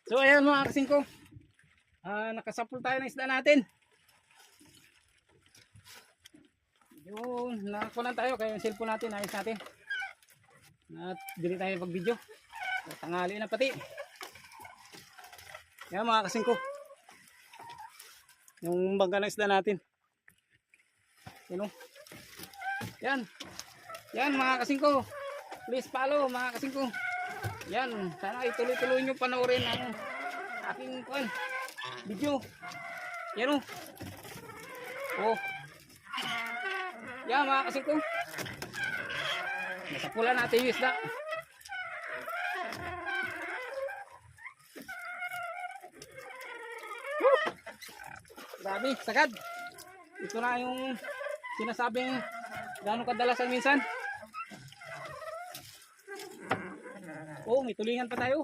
So ayan mga kasingko, nakasapul tayo ng isda natin. Yun, nakakunan tayo kaya yung cellphone natin, ayos natin. At dili tayo pag video. Tanghali na pati. Yan mga kasingko, yung bangka ng isda natin. Yan o. Yan. Yan mga kasingko. Please follow mga kasingko. Yan. Sana ituloy-tuloy nyo panoorin ang aking video. Yan o. Oh. Yan mga kasingko. Nasapulan natin yung isda. Grabe, sagad. Ito na yung sinasabing gano'ng kadalasan minsan. Oh, may tulingan pa tayo.